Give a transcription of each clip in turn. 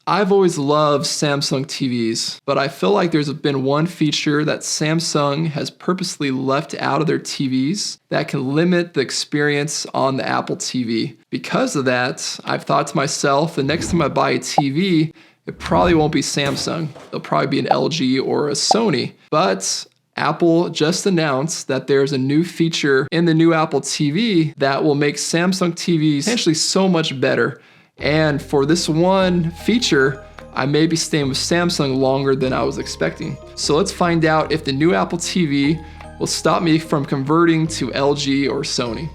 I've always loved Samsung TVs, but I feel like there's been one feature that Samsung has purposely left out of their TVs that can limit the experience on the Apple TV. Because of that, I've thought to myself, the next time I buy a TV, it probably won't be Samsung. It'll probably be an LG or a Sony. But Apple just announced that there's a new feature in the new Apple TV that will make Samsung TVs potentially so much better. And for this one feature, I may be staying with Samsung longer than I was expecting. So let's find out if the new Apple TV will stop me from converting to LG or Sony.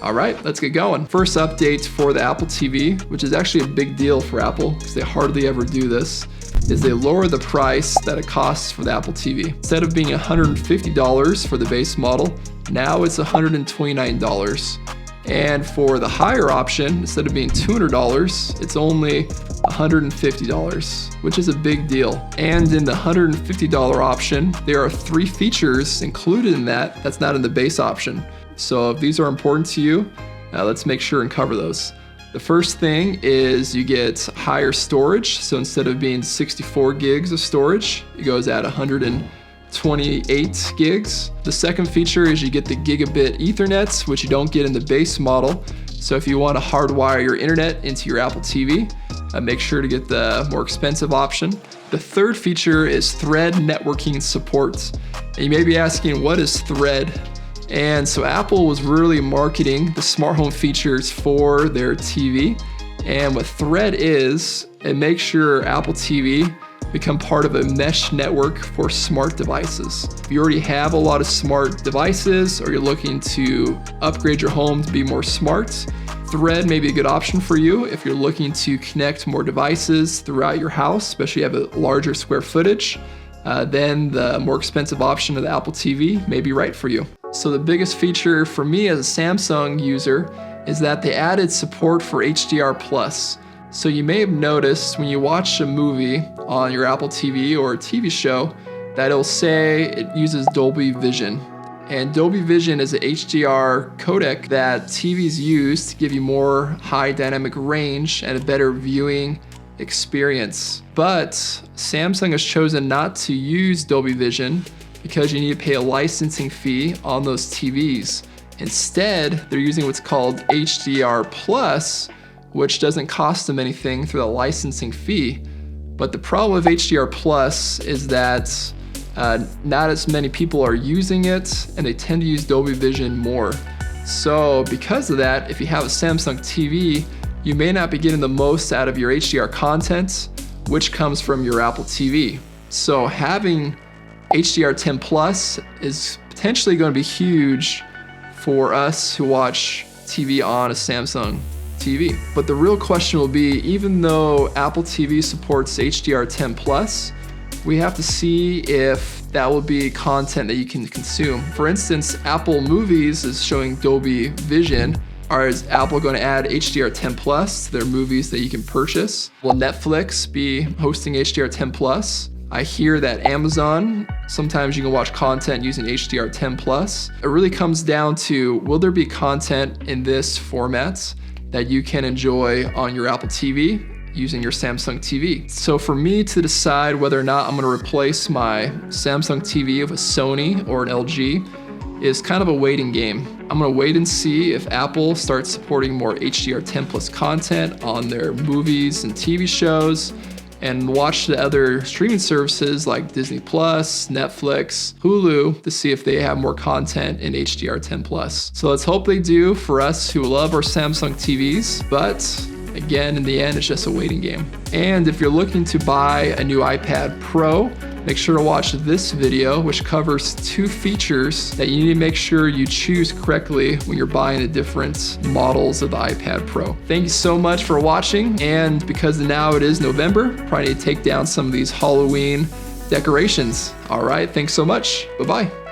All right, let's get going. First update for the Apple TV, which is actually a big deal for Apple because they hardly ever do this, is they lower the price that it costs for the Apple TV. Instead of being $150 for the base model, now it's $129. And for the higher option, instead of being $200, it's only $150, which is a big deal. And in the $150 option, there are 3 features included in that that's not in the base option. So if these are important to you, let's make sure and cover those. The first thing is you get higher storage. So instead of being 64 gigs of storage, it goes at 128 gigs. The second feature is you get the gigabit Ethernet, which you don't get in the base model. So if you want to hardwire your internet into your Apple TV, make sure to get the more expensive option. The third feature is Thread networking support. And you may be asking, what is Thread? And so Apple was really marketing the smart home features for their TV. And what Thread is, it makes your Apple TV become part of a mesh network for smart devices. If you already have a lot of smart devices or you're looking to upgrade your home to be more smart, Thread may be a good option for you if you're looking to connect more devices throughout your house, especially if you have a larger square footage. Then the more expensive option of the Apple TV may be right for you. So the biggest feature for me as a Samsung user is that they added support for HDR+. So you may have noticed when you watch a movie on your Apple TV or a TV show that it'll say it uses Dolby Vision. And Dolby Vision is an HDR codec that TVs use to give you more high dynamic range and a better viewing experience. But Samsung has chosen not to use Dolby Vision because you need to pay a licensing fee on those TVs. Instead, they're using what's called HDR+, which doesn't cost them anything through the licensing fee. But the problem with HDR+ is that not as many people are using it, and they tend to use Dolby Vision more. So because of that, if you have a Samsung TV, you may not be getting the most out of your HDR content, which comes from your Apple TV. So having HDR10+ is potentially going to be huge for us who watch TV on a Samsung TV. But the real question will be, even though Apple TV supports HDR10+, we have to see if that will be content that you can consume. For instance, Apple Movies is showing Dolby Vision. Is Apple going to add HDR10+ to their movies that you can purchase? Will Netflix be hosting HDR10+? I hear that Amazon, sometimes you can watch content using HDR10+. It really comes down to, will there be content in this format that you can enjoy on your Apple TV using your Samsung TV? So for me to decide whether or not I'm going to replace my Samsung TV with a Sony or an LG is kind of a waiting game. I'm going to wait and see if Apple starts supporting more HDR10+ content on their movies and TV shows, and watch the other streaming services like Disney+, Netflix, Hulu to see if they have more content in HDR10+. So let's hope they do for us who love our Samsung TVs, but again, in the end, it's just a waiting game. And if you're looking to buy a new iPad Pro, make sure to watch this video, which covers 2 features that you need to make sure you choose correctly when you're buying the different models of the iPad Pro. Thank you so much for watching. And because now it is November, probably need to take down some of these Halloween decorations. All right, thanks so much. Bye-bye.